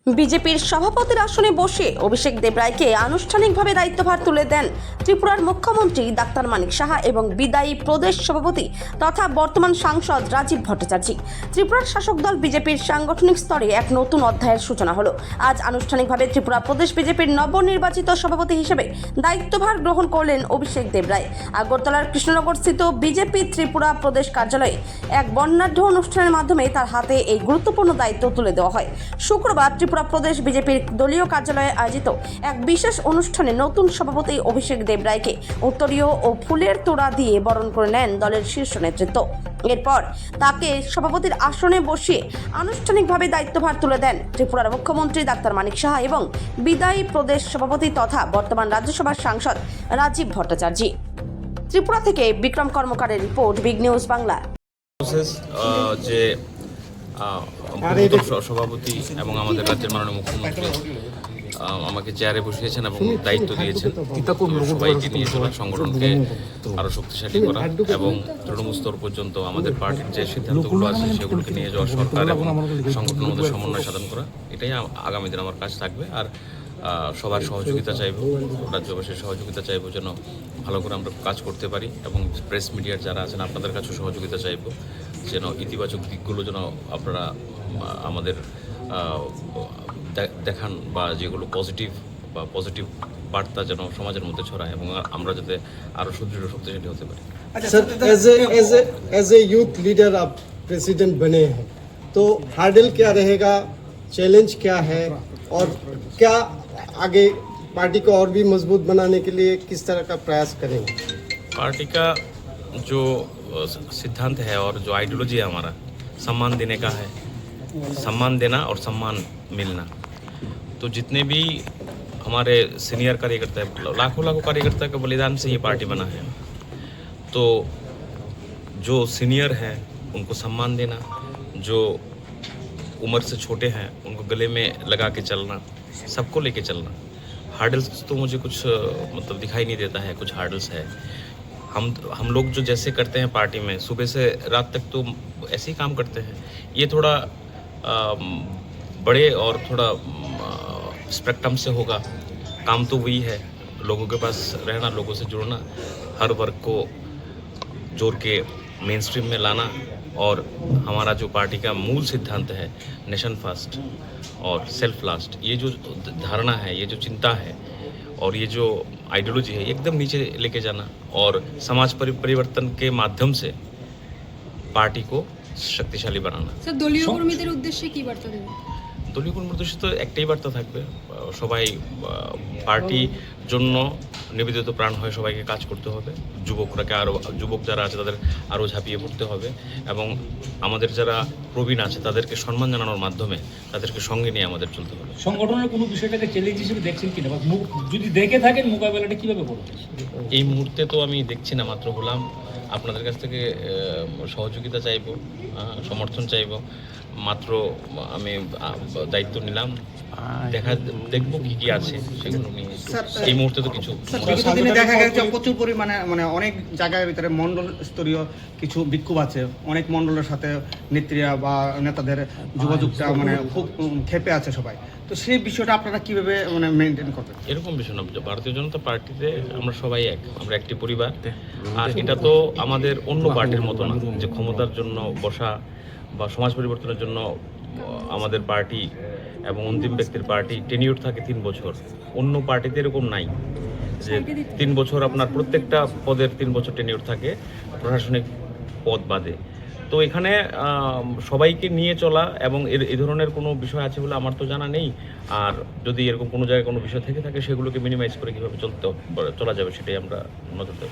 বিজেপির সভাপতির আসনে বসে অভিষেক দেবরায়কে আনুষ্ঠানিকভাবে দায়িত্বভার তুলে দেন ত্রিপুরার মুখ্যমন্ত্রী ডাক্তার মানিক সাহা এবং বিদায়ী প্রদেশ সভাপতি তথা বর্তমান সাংসদ রাজীব ভট্টাচার্য। ত্রিপুরার শাসক দল বিজেপির সাংগঠনিক স্তরে এক নতুন অধ্যায়ের সূচনা হলো। আজ আনুষ্ঠানিকভাবে ত্রিপুরা প্রদেশ বিজেপির নবনির্বাচিত সভাপতি হিসেবে দায়িত্বভার গ্রহণ করলেন অভিষেক দেবরায়। আগরতলার কৃষ্ণনগরস্থিত বিজেপি ত্রিপুরা প্রদেশ কার্যালয়ে এক বর্ণাঢ্য অনুষ্ঠানের মাধ্যমে তার হাতে এই গুরুত্বপূর্ণ দায়িত্ব তুলে দেওয়া হয়। শুক্রবার ত্রিপুরা প্রদেশ বিজেপির দলীয় কার্যালয়ে আয়োজিত এক বিশেষ অনুষ্ঠানে নতুন সভাপতি অভিষেক দেবরায়কে উত্তরীয় ও ফুলের তোড়া দিয়ে বরণ করে নেন দলের শীর্ষ নেতৃত্ব। এরপর তাকে সভাপতির আসনে বসিয়ে আনুষ্ঠানিকভাবে দায়িত্বভার তুলে দেন ত্রিপুরার মুখ্যমন্ত্রী ডাক্তার মানিক সাহা এবং বিদায়ী প্রদেশ সভাপতি তথা বর্তমান রাজ্যসভার সাংসদ রাজীব ভট্টাচার্য। ত্রিপুরা থেকে বিক্রম কর্মকারের রিপোর্ট, বিগ নিউজ বাংলা। যে সভাপতি এবং আমাদের রাজ্যের মাননীয় মুখ্যমন্ত্রী আমাকে চেয়ারে বসিয়েছেন এবং দায়িত্ব দিয়েছেন সবাইকে নিয়ে চলা, সংগঠনকে আরও শক্তিশালী করা এবং তৃণমূল স্তর পর্যন্ত আমাদের পার্টির যে সিদ্ধান্তগুলো আছে সেগুলোকে নিয়ে যাওয়া, সরকার এবং সংগঠনের মধ্যে সমন্বয় সাধন করা, এটাই আগামী দিন আমার কাজ থাকবে। আর সবার সহযোগিতা চাইব, রাজ্যবাসীর সহযোগিতা চাইব যেন ভালো করে আমরা কাজ করতে পারি এবং প্রেস মিডিয়ার যারা আছেন আপনাদের কাছেও সহযোগিতা চাইব যেন ইতিবাচক দিকগুলো যেন আপনারা আমাদের দেখান বা যেগুলো পজিটিভ বার্তা যেন সমাজের মধ্যে ছড়ায় এবং আমরা যাতে আরও সুদৃঢ় শক্তিশালী হতে পারি। Sir, as a youth leader आप प्रेसिडेंट बने हैं, तो हार्डल क्या रहेगा, चैलेंज क्या है और क्या आगे पार्टी को और भी मजबूत बनाने के लिए किस तरह का प्रयास करेंगे? पार्टी का जो सिद्धांत है और जो आइडियोलॉजी है हमारा, सम्मान देने का है, सम्मान देना और सम्मान मिलना। तो जितने भी हमारे सीनियर कार्यकर्ता है, लाखों कार्यकर्ता के बलिदान से ये पार्टी बना है, तो जो सीनियर हैं उनको सम्मान देना, जो उम्र से छोटे हैं उनको गले में लगा के चलना, सबको लेके चलना। हार्डल्स तो मुझे कुछ मतलब दिखाई नहीं देता है, कुछ हार्डल्स है। हम लोग जो जैसे करते हैं पार्टी में सुबह से रात तक तो ऐसे ही काम करते हैं। ये थोड़ा बड़े और थोड़ा स्पेक्ट्रम से होगा। काम तो वही है, लोगों के पास रहना, लोगों से जुड़ना, हर वर्ग को जोड़ के मेन स्ट्रीम में लाना और हमारा जो पार्टी का मूल सिद्धांत है नेशन फर्स्ट और सेल्फ लास्ट, ये जो धारणा है, ये जो चिंता है और ये जो आइडियोलॉजी है एकदम नीचे लेके जाना और समाज परिवर्तन के माध्यम से पार्टी को शक्तिशाली बनाना। স্যার, দলীয় কর্মীদের উদ্দেশ্যে কি বার্তা দেবেন? দলীয় কর্মীদের উদ্দেশ্যে তো একটাই বার্তা থাকবে, সবাই পার্টির জন্য নিবেদিত প্রাণ হয়ে সবাইকে কাজ করতে হবে। যুবক যারা আছে তাদের আরও ঝাঁপিয়ে পড়তে হবে এবং আমাদের যারা প্রবীণ আছে তাদেরকে সম্মান জানানোর মাধ্যমে তাদেরকে সঙ্গে নিয়ে আমাদের চলতে হবে। সংগঠনের কোনো বিষয়টাকে চ্যালেঞ্জ হিসেবে দেখছেন কিনা, বা যদি দেখে থাকেন মোকাবেলাটা কীভাবে করবেন? এই মুহূর্তে তো আমি দেখছি না, মাত্র হলাম। আপনাদের কাছ থেকে সহযোগিতা চাইব, সমর্থন চাইব। মাত্র আমি দায়িত্ব নিলাম, দেখবো কি আছে সেগুলো নিয়ে। এই মুহূর্তে তো কিছু দেখা গেছে প্রচুর পরিমাণে অনেক জায়গার ভিতরে মন্ডল স্তরীয় কিছু বিক্ষোভ আছে, অনেক মন্ডলের সাথে নেত্রীরা বা নেতাদের যোগাযোগটা খুব ক্ষেপে আছে সবাই। তো সেই বিষয়টা আপনারা কিভাবে মেনটেন করবেন? এরকম বিষয় না, ভারতীয় জনতা পার্টিতে আমরা সবাই আমরা একটি পরিবার। আর এটা তো আমাদের অন্য পার্টির মতো না যে ক্ষমতার জন্য বসা বা সমাজ পরিবর্তনের জন্য আমাদের পার্টি এবং অন্তিম ব্যক্তির পার্টি টেনিউর থাকে 3 বছর। অন্য পার্টিতে এরকম নাই যে 3 বছর আপনার প্রত্যেকটা পদের 3 বছর টেনিউর থাকে, প্রশাসনিক পদ বাদে। তো এখানে সবাইকে নিয়ে চলা এবং এই ধরনের কোনো বিষয় আছে বলে আমার তো জানা নেই। আর যদি এরকম কোনো জায়গায় কোনো বিষয় থেকে থাকে সেগুলোকে মিনিমাইজ করে কীভাবে চলা যাবে সেটাই আমরা নজর দেব।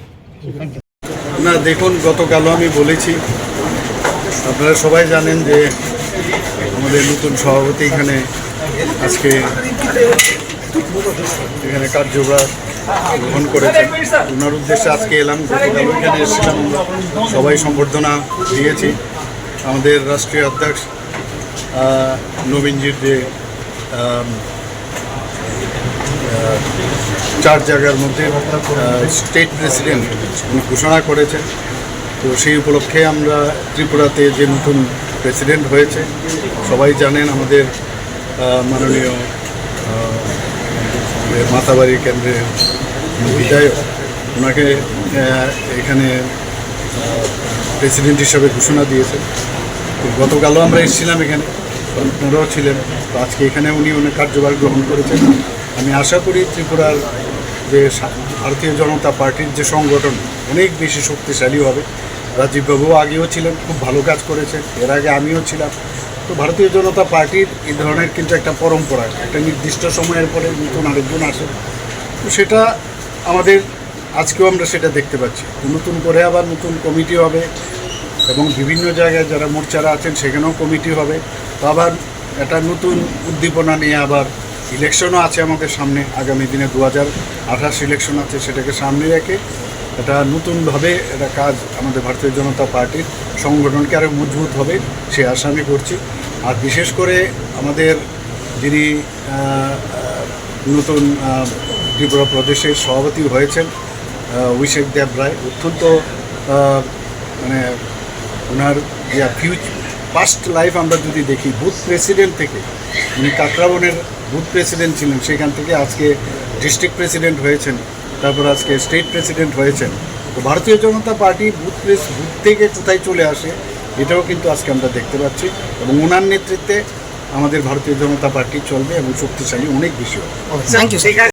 না, দেখুন, গতকালও আমি বলেছি, আপনারা সবাই জানেন যে আমাদের নতুন সভাপতি আজকে এখানে কার্যভার গ্রহণ করেছেন। ওনার উদ্দেশ্যে আজকে এলাম, গতকাল এখানে এসেছিলাম, সবাই সম্বর্ধনা দিয়েছি। আমাদের রাষ্ট্রীয় অধ্যক্ষ নবীনজির যে 4 জায়গার মধ্যে স্টেট প্রেসিডেন্ট উনি ঘোষণা করেছেন। তো সেই উপলক্ষে আমরা ত্রিপুরাতে যে নতুন প্রেসিডেন্ট হয়েছে, সবাই জানেন আমাদের মাননীয় মাতাবাড়ি কেন্দ্রের বিধায়ক ওনাকে এখানে প্রেসিডেন্ট হিসাবে ঘোষণা দিয়েছেন। তো গতকালও আমরা এসেছিলাম এখানে, আপনারাও ছিলেন। তো আজকে এখানে উনি অনেক কার্যভার গ্রহণ করেছেন। আমি আশা করি ত্রিপুরার যে ভারতীয় জনতা পার্টির যে সংগঠন অনেক বেশি শক্তিশালী হবে। রাজীববাবুও আগেও ছিলেন, খুব ভালো কাজ করেছেন, এর আগে আমিও ছিলাম। তো ভারতীয় জনতা পার্টির এই ধরনের কিন্তু একটা পরম্পরা, একটা নির্দিষ্ট সময়ের পরে নতুন আরেকজন আসে। তো সেটা আমাদের আজকেও আমরা সেটা দেখতে পাচ্ছি। তো নতুন করে আবার নতুন কমিটি হবে এবং বিভিন্ন জায়গায় যারা মোর্চারা আছেন সেখানেও কমিটি হবে। তো আবার একটা নতুন উদ্দীপনা নিয়ে আবার ইলেকশনও আছে আমাদের সামনে, আগামী দিনে 2028 ইলেকশন আছে, সেটাকে সামনে রেখে এটা নতুনভাবে একটা কাজ আমাদের ভারতীয় জনতা পার্টির সংগঠনকে আরও মজবুত হবে সে আশা আমি করছি। আর বিশেষ করে আমাদের যিনি নতুন ত্রিপুরা প্রদেশের সভাপতি হয়েছেন অভিষেক দেব রায়, অত্যন্ত মানে ওনার যে পাস্ট লাইফ আমরা যদি দেখি, বুথ প্রেসিডেন্ট থেকে উনি কাকরাবনের বুথ প্রেসিডেন্ট ছিলেন, সেখান থেকে আজকে ডিস্ট্রিক্ট প্রেসিডেন্ট হয়েছেন, তারপর আজকে স্টেট প্রেসিডেন্ট হয়েছেন। তো ভারতীয় জনতা পার্টি বুথ থেকে কোথায় চলে আসে এটাও কিন্তু আজকে আমরা দেখতে পাচ্ছি এবং ওনার নেতৃত্বে আমাদের ভারতীয় জনতা পার্টি চলবে এবং শক্তিশালী অনেক বেশি হবে।